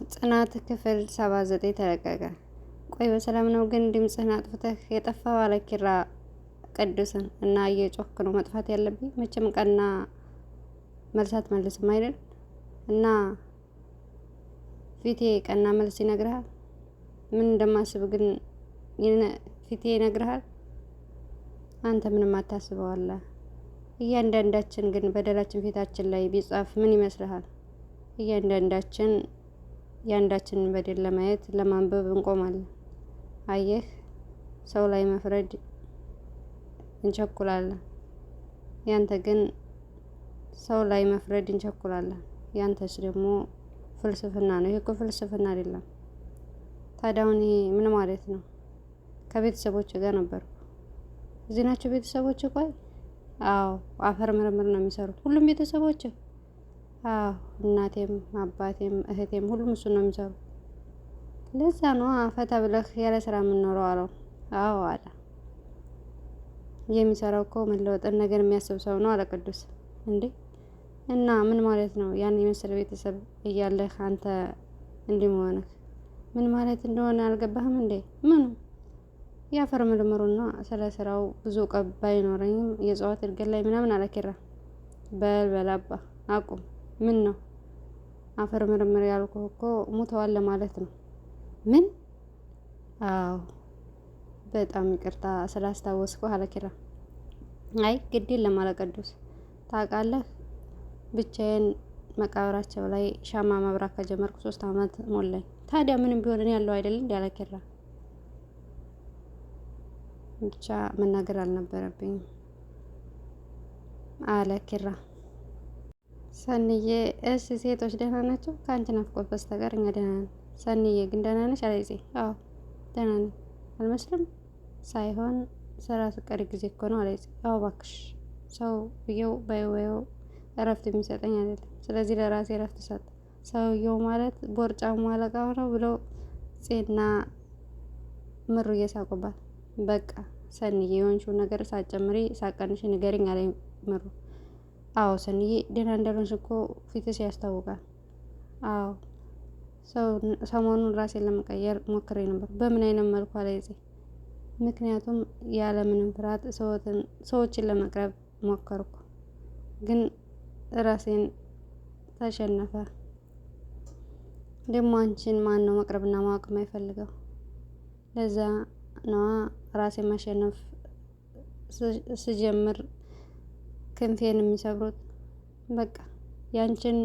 ጽናት ክፍል 79 ተለቀቀ። ቆይ በሰላም ነው ግን ድምፅህን አጥፍተህ የጠፋው? አለ ኪራ ቅዱስን። እና እየጮክ ነው መጥፋት ያለብኝ? መቼም ቀና መልስ አትመልስም አይደል? እና ፊቴ ቀና መልስ ይነግርሃል? ምን እንደማስብ ግን ፊቴ ይነግርሃል? አንተ ምንም አታስበዋለህ። እያንዳንዳችን ግን በደላችን ፊታችን ላይ ቢጻፍ ምን ይመስልሃል? እያንዳንዳችን የአንዳችንን በደል ለማየት ለማንበብ እንቆማለን። አየህ፣ ሰው ላይ መፍረድ እንቸኩላለን። ያንተ ግን ሰው ላይ መፍረድ እንቸኩላለን። ያንተስ ደግሞ ፍልስፍና ነው። ይሄ እኮ ፍልስፍና አይደለም። ታዲያ አሁን ይሄ ምን ማለት ነው? ከቤተሰቦች ጋር ነበርኩ። እዚህ ናቸው ቤተሰቦች? ቆይ አዎ፣ አፈር ምርምር ነው የሚሰሩት ሁሉም ቤተሰቦች? አዎ፣ እናቴም አባቴም እህቴም ሁሉም እሱን ነው የሚሰሩት። ለዛ ነው ፈታ ብለህ ያለ ስራ የምንኖረው አለው። አዎ አለ። የሚሰራው እኮ መለወጥን ነገር የሚያስብ ሰው ነው አለ ቅዱስ። እንዴ እና ምን ማለት ነው? ያን የመሰለ ቤተሰብ እያለህ አንተ እንዲህ መሆንህ ምን ማለት እንደሆነ አልገባህም እንዴ? ምኑ? የአፈር ምርምሩና ስለ ስራው ብዙ እውቀት ባይኖረኝም የእጽዋት እድገት ላይ ምናምን አለ ኪራ። በልበላባ አቁም። ምን ነው? አፈር ምርምር ያልኩህ እኮ ሙተዋል ለማለት ነው። ምን? አዎ በጣም ይቅርታ ስላስታወስኩ አለ ኪራ። አይ ግድ የለም አለ ቅዱስ። ታውቃለህ ብቻዬን መቃብራቸው ላይ ሻማ መብራት ከጀመርኩ 3 አመት ሞላኝ። ታዲያ ምንም ቢሆን እኔ ያለው አይደል እንዲ አለ ኪራ። ብቻ መናገር አልነበረብኝም አለ ኪራ። ሰንዬ እሺ ሴቶች ደህና ናቸው? ከአንቺ ናፍቆት በስተቀር እኛ ደህና ነን። ሰንዬ ግን ደህና ነሽ? አለ ዜ አዎ ደህና ነኝ። አልመስልም ሳይሆን ስራ ስቀሪ ጊዜ እኮ ነው አለ ዜ። አዎ እባክሽ ሰውየው በይወው እረፍት የሚሰጠኝ አይደለም። ስለዚህ ለራሴ እረፍት ሰጥ። ሰውየው ማለት ቦርጫሙ አለቃው ነው ብለው ጼና ምሩ እየሳቁባት። በቃ ሰንዬ የሆንሽውን ነገር ሳትጨምሪ ሳትቀንሽ ንገሪኝ አለ ምሩ። አዎ ሰንዬ ደህና እንዳልሆንሽ እኮ ፊትሽ ያስታውቃል። አዎ ሰሞኑን ራሴን ለመቀየር ሞክሬ ነበር። በምን አይነት መልኩ አለ ዜ። ምክንያቱም ያለምንም ፍርሃት ሰዎችን ለመቅረብ ሞከርኩ፣ ግን ራሴን ተሸነፈ። ደግሞ አንቺን ማን ነው መቅረብና ማወቅ የማይፈልገው? ለዛ ነዋ ራሴን ማሸነፍ ስጀምር ክንፌን የሚሰብሩት። በቃ ያንቺን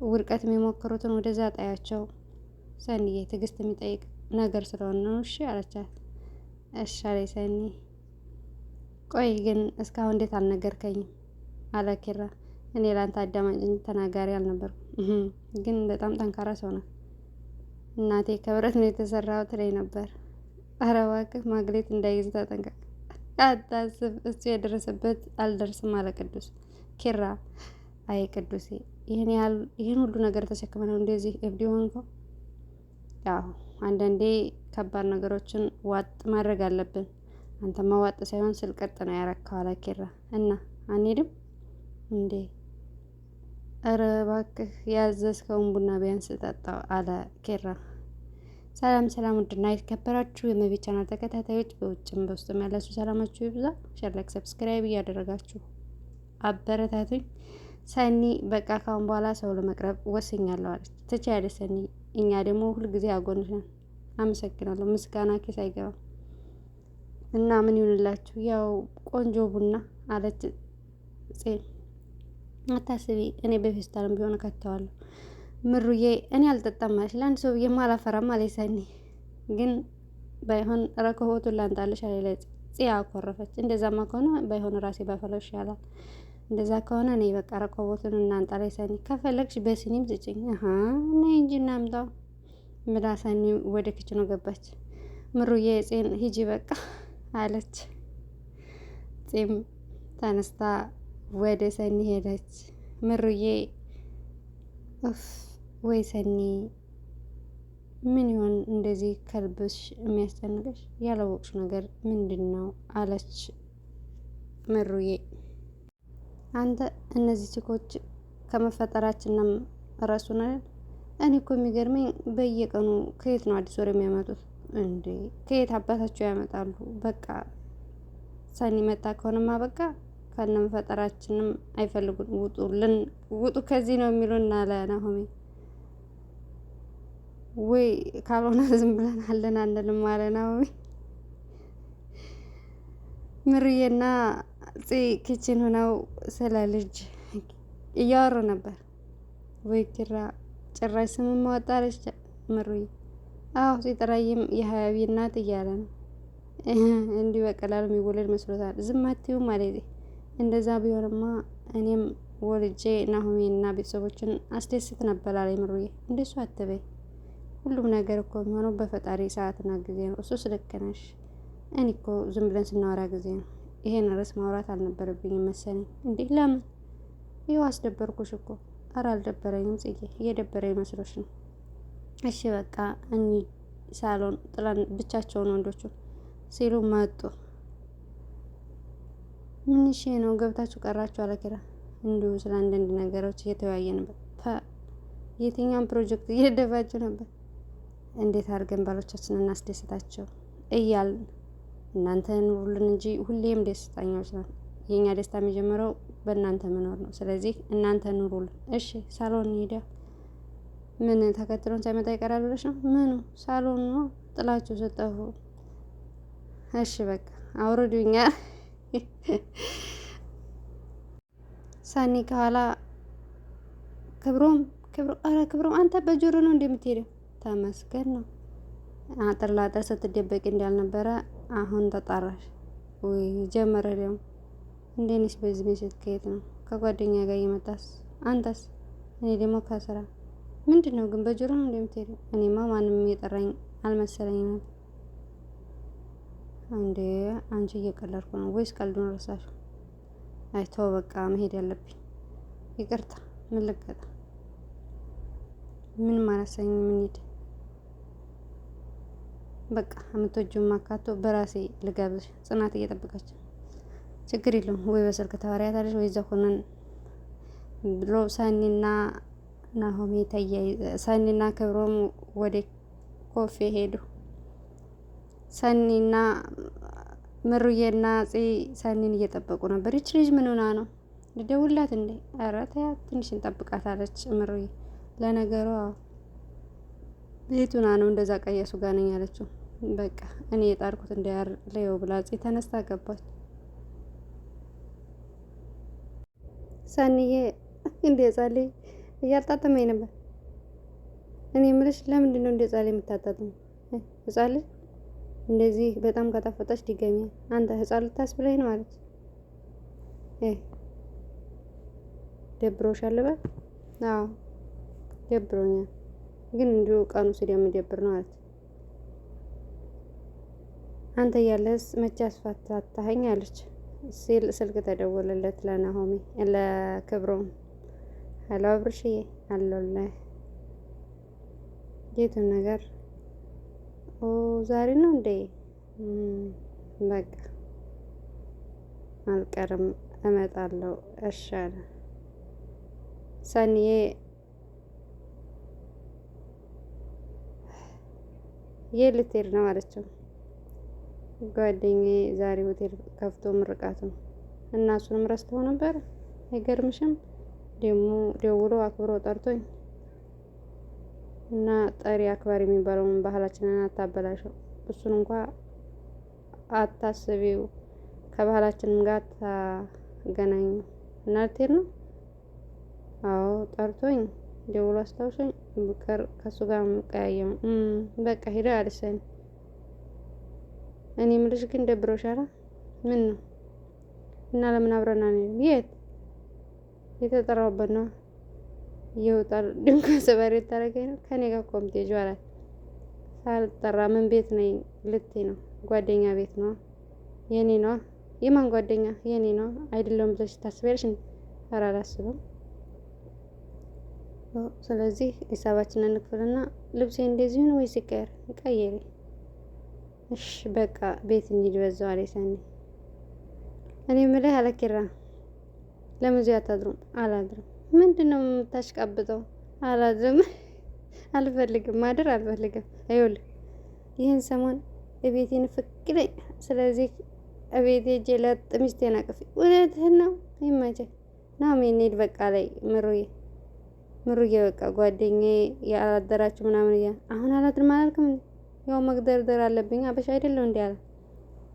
ውድቀት የሚሞክሩትን ወደዛ ጣያቸው። ሰንዬ ትዕግስት የሚጠይቅ ነገር ስለሆነ ነው እሺ አለቻት። እሺ አለኝ ሰኒ። ቆይ ግን እስካሁን እንዴት አልነገርከኝም? አለ ኪራ። እኔ ላንተ አዳማጭ ተናጋሪ አልነበርኩም፣ ግን በጣም ጠንካራ ሰው ናት። እናቴ ከብረት ነው የተሰራው ትለኝ ነበር። ኧረ እባክህ ማግሌት እንዳይዝ ተጠንቀቅ። አታስብ፣ እሱ የደረሰበት አልደርስም አለ ቅዱስ። ኪራ አይ ቅዱሴ ይህን ሁሉ ነገር ተሸክመ ነው እንደዚህ እብድ ሆንከው? ያው አንዳንዴ ከባድ ነገሮችን ዋጥ ማድረግ አለብን። አንተማ ዋጥ ሳይሆን ስልቀጥ ነው ያረካው አለ ኪራ። እና አንሄድም እንዴ? ኧረ እባክህ ያዘዝከውን ቡና ቢያንስ ጠጣው አለ ኪራ። ሰላም ሰላም፣ ውድና የተከበራችሁ የመቤት ቻናል ተከታታዮች በውጭም በውስጥም ያላችሁ ሰላማችሁ ይብዛ። ሼር፣ ላይክ፣ ሰብስክራይብ እያደረጋችሁ አበረታቱኝ። ሰኒ በቃ ካሁን በኋላ ሰው ለመቅረብ ወስኛለሁ አለች። ትችያለሽ ሰኒ፣ እኛ ደግሞ ሁልጊዜ አጎንሽ ነን። አመሰግናለሁ፣ ምስጋና ኬስ አይገባም። እና ምን ይሁንላችሁ? ያው ቆንጆ ቡና አለች ጼ። አታስቢ፣ እኔ በፌስታልም ቢሆን ከተዋለሁ። ምሩዬ እኔ አልጠጣም አለች። ለአንድ ሰው ብዬማ አላፈራም አለች ሰኒ። ግን ባይሆን ረከቦቱን ላንጣልሽ አለ ጼ። አኮረፈች። እንደዛማ ከሆነ ባይሆን ራሴ ባፈላው ይሻላል። እንደዛ ከሆነ እኔ በቃ ረከቦቱን እናንጣ ላይ ሰኒ። ከፈለግሽ በሲኒም ስጭኝ። እና እንጂ እናምጣው ምላ ሰኒ ወደ ክችኑ ገባች። ምሩዬ ጼን ሂጂ በቃ አለች። ጼም ተነስታ ወደ ሰኒ ሄደች። ምሩዬ ወይ ሰኒ ምን ይሆን እንደዚህ ከልብሽ የሚያስጨንቅሽ? ያላወቅሽ ነገር ምንድን ነው አለች ምሩዬ። አንተ እነዚህ ችኮች ከመፈጠራችንም ረሱን አይደል? እኔ እኮ የሚገርመኝ በየቀኑ ከየት ነው አዲስ ወሬ የሚያመጡት እንዴ? ከየት አባታቸው ያመጣሉ? በቃ ሰኒ መጣ ከሆነማ በቃ ከነም ፈጠራችንም አይፈልጉን፣ ውጡልን፣ ውጡ ከዚህ ነው የሚሉን አለ ናሆሜ። ወይ ካልሆነ ዝም ብለን አለን አንልም አለ ናሆሜ። ምሩዬና ኪችን ሆነው ስለ ልጅ እያወሩ ነበር። ወይ ኪራ ጭራሽ ስምም ማወጣለች ምሩዬ። አዎ ሲጠራይም የሀያቢ እናት እያለ ነው። እንዲህ በቀላሉ የሚወለድ መስሎታል። ዝም አትይውም ማለት እንደዛ ቢሆንማ እኔም ወልጄ ናሆሜና ቤተሰቦችን አስደስት ነበር አለ ምሩዬ። እንደሱ አትበይ፣ ሁሉም ነገር እኮ የሚሆነው በፈጣሪ ሰዓትና ጊዜ ነው። እሱስ ልክ ነሽ። እኔ እኮ ዝም ብለን ስናወራ ጊዜ ነው። ይሄን ርዕስ ማውራት አልነበረብኝም መሰለኝ። እንዴ ለምን? ይኸው አስደበርኩሽ እኮ። ኧረ አልደበረኝም ጽጌ፣ እየደበረኝ መስሎሽ ነው። እሺ በቃ እኒ ሳሎን ጥላን ብቻቸውን ወንዶቹን ሲሉ መጡ። ምን እሺ ነው ገብታችሁ ቀራችሁ አለ ኪራ። እንዲሁ ስለ አንዳንድ ነገሮች እየተወያየ ነበር። የትኛውን ፕሮጀክት እየደፋችሁ ነበር? እንዴት አድርገን ባሎቻችንን እናስደስታቸው እያልን እናንተ ኑሩልን እንጂ ሁሌም ደስተኛዎች ነን። የኛ ደስታ የሚጀምረው በእናንተ መኖር ነው። ስለዚህ እናንተ ኑሩልን። እሺ ሳሎን ሄዳ ምን ተከትሎን ሳይመጣ ይቀራል ብለሽ ነው? ምኑ ሳሎን ነው ጥላችሁ ስጠፉ። እሺ በቃ አውርዱኛ። ሳኒ ከኋላ ክብሮም አንተ በጆሮ ነው እንደምትሄደው? ተመስገን ነው። አጥር ላጥር ስትደበቂ እንዳልነበረ አሁን ተጣራሽ ወይ? ጀመረ ደግሞ እንደኔስ በዚህ ምሽት ከየት ነው? ከጓደኛ ጋር እየመጣስ? አንተስ? እኔ ደግሞ ከስራ። ምንድን ነው ግን በጆሮ ነው እንደምትሄደው? እኔማ ማንም እየጠራኝ አልመሰለኝም ነበር። እንዴ አንቺ እየቀለድኩ ነው ወይስ ቀልዱን ረሳሽው? አይ ተው በቃ መሄድ ያለብኝ። ይቅርታ። ምን ልቀጣ? ምን ማለሰኝ? ምን ሂድ በቃ የምትወጂውን ማካቶ በራሴ ልጋብዝሽ። ጽናት እየጠበቀች ችግር የለውም ወይ በስልክ ታወሪያታለሽ ወይ እዛ ሆነን ብሎ ሰኒና ናሆሜ ሰኒና ክብሮም ወደ ኮፌ ሄዱ። ሰኒና ምሩዬና ሰኒን እየጠበቁ ነበር። ይች ልጅ ምን ሆና ነው? ልደውላት እንዴ? ኧረ ተያት ትንሽ እንጠብቃታለች ምሩዬ። ለነገሩ ቤቱና ነው እንደዛ ቀየሱ ጋር ነኝ ያለችው። በቃ እኔ የጣርኩት እንዳያር ለየው ብላ ተነስታ ገባች። ሰኒዬ እንደ ጻሌ እያጣጣመኝ ነበር። እኔ የምልሽ ለምንድን ነው እንደ ጻሌ የምታጣጥመው? ጻሌ እንደዚህ በጣም ከጣፈጠች ድገሚ። አንተ ህፃን ልታስብለኝ ነው አለች። ደብሮሻል በል? አዎ ደብሮኛል፣ ግን እንዲሁ ቀኑ ስለሚደብር ነው አለች። አንተ እያለህስ መቼ አስፋታኸኝ አለች ሲል ስልክ ተደወለለት ለናሆሜ ለክብሮም። ሄሎ አብርሽዬ አለሁልህ። የቱን ነገር? ኦ ዛሬ ነው እንዴ? በቃ አልቀርም እመጣለሁ። እሺ አለ። ሰኒዬ የት ልትሄድ ነው አለችው። ጓደኛዬ ዛሬ ሆቴል ከፍቶ ምርቃት ነው እና እሱንም ረስተው ነበር። አይገርምሽም? ደግሞ ደውሎ አክብሮ ጠርቶኝ እና ጠሪ አክባሪ የሚባለውን ባህላችንን አታበላሸው። እሱን እንኳ አታስቢው፣ ከባህላችንም ጋር ታገናኙ እና ልትሄድ ነው? አዎ ጠርቶኝ ደውሎ አስታውሶኝ ብቀር ከሱ ጋር መቀያየም በቃ ሄደ አልሰኝ። እኔ የምልሽ ግን ደብሮሻል? ምን ነው? እና ለምን አብረን አንሄድም? የት? የተጠራሁበት ነው። ይወጣል ድንኳን ሰባሪ ታረገኝ ነው። ከኔ ጋር ኮምቴጅ አላት። ሳልጠራ ምን ቤት ነኝ ልትይ ነው? ጓደኛ ቤት ነው። የኔ ነው። የማን ጓደኛ? የኔ ነው አይደለም ብለሽ ታስቢያለሽ? ኧረ አላስብም። ስለዚህ ሂሳባችንን እንክፍልና ልብሴ እንደዚህ ነው ወይስ ይቀየር? ቀይሪ። እሺ በቃ ቤት እንሂድ በዛው አለኝ ሰኒ። እኔ የምልህ አለ ኪራ፣ ለምን እዚህ አታድሩም? አላድርም። ምንድን ነው የምታሽቃብጠው? አላድርም። አልፈልግም፣ ማደር አልፈልግም። ይኸውልህ ይህን ሰሞን እቤቴን ፍቅለኝ። ስለዚህ እቤቴ ሄጄ ለጥ ሚስቴን አቅፌ። እውነትህን ነው። ይመቸህ ናም እንሂድ በቃ ላይ ምሩዬ በቃ ጓደኛዬ ያላደራችሁ ምናምን እያ አሁን አላድርም አላልክም? ያው መግደርደር አለብኝ አበሻ አይደለሁ እንዲ አለ።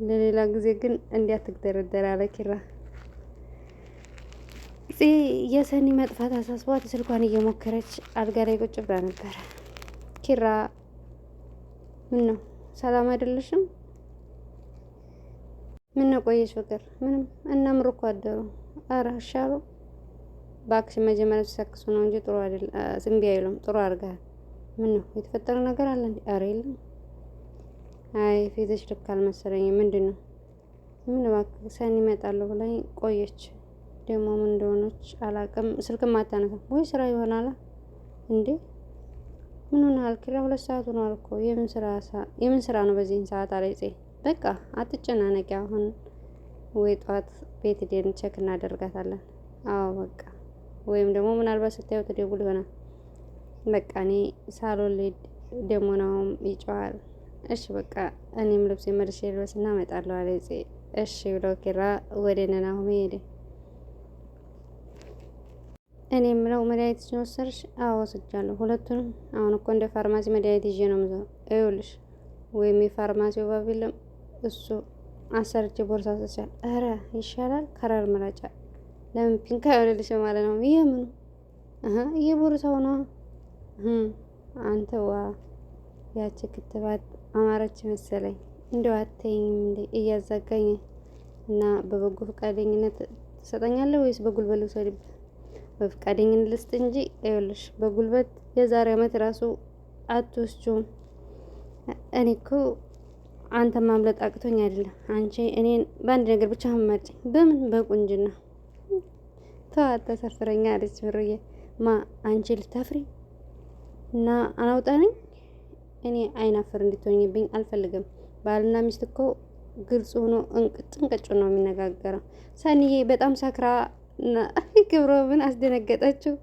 ለሌላ ጊዜ ግን እንዲያትግደረደር አለ ኪራ። የሰኒ መጥፋት አሳስቧት ስልኳን እየሞከረች አልጋ ላይ ቁጭ ብላ ነበረ። ኪራ ምን ነው ሰላም አይደለሽም? ምን ነው ቆየሽ ፍቅር? ምንም እና ምሩ እኮ አደሩ። ኧረ ሻሉ ባክሽ መጀመሪያ ሲሰክሱ ነው እንጂ ጥሩ አይደል። ዝም ቢያይሉም ጥሩ አድርገሃል። ምን ነው የተፈጠረ ነገር አለ እንዴ? ኧረ የለም። አይ ፊትሽ ልክ አልመሰለኝም። ምንድን ነው? ምን እባክህ ሰኒ እመጣለሁ ብላኝ ቆየች። ደግሞ ምን እንደሆነች አላውቅም። ስልክም አታነሳም ወይ ስራ ይሆናል እንዴ? ምን ሆነሃል ኪራ? 2 ሰዓት ሆኗል እኮ። የምን ስራ ነው በዚህን ሰዓት አለኝ ጽ በቃ አትጨናነቂ። አሁን ወይ ጧት ቤት ሄደን ቼክ እናደርጋታለን። አዎ በቃ ወይም ደግሞ ምናልባት ስታየው ትደውል ይሆናል። በቃ እኔ ሳሎን ልሂድ፣ ደግሞ ናሆም ይጨዋል። እሺ በቃ እኔም ልብስ መልሼ ልበስና እመጣለሁ አለኝ ጽ እሺ ብሎ ኪራ ወደ ናሆም ሄደ። እኔ የምለው መድኃኒትሽን ወሰድሽ? አዎ ወስጃለሁ ሁለቱንም። አሁን እኮ እንደ ፋርማሲ መድኃኒት ይዤ ነው የምዞረው። ይኸውልሽ ወይም የፋርማሲው ባብ የለም እሱ አሰርቼ ቦርሳ ሰጥቻለሁ። ኧረ ይሻላል ከረር ምረጫ። ለምን ፒንክ አይሆንልሽም ማለት ነው? ይሄ ምኑ ይሄ ቦርሳው ነው። አንተ ዋ ያቺ ክትባት አማረች መሰለኝ። እንደው አትይኝም እንዴ እያዛጋኝ እና በበጎ ፈቃደኝነት ትሰጠኛለህ ወይስ በጉልበት ልውሰድብህ? በፈቃደኝነት ልስጥ እንጂ ይኸውልሽ በጉልበት የዛሬ ዓመት ራሱ አትወስጂውም። እኔ እኮ አንተ ማምለጥ አቅቶኝ አይደለም። አንቺ እኔን በአንድ ነገር ብቻ መመርጭኝ። በምን? በቁንጅና። ተዋት ተሰፍረኛ አለች ምሩዬ። አንቺ ልታፍሪ እና አናውጣ ነኝ እኔ አይናፈር እንድትሆኝብኝ አልፈልግም። ባልና ሚስት እኮ ግልጽ ሆኖ እንቅጭ ነው የሚነጋገረው። ሰኒዬ በጣም ሰክራ ክብሮምን አስደነገጠችው።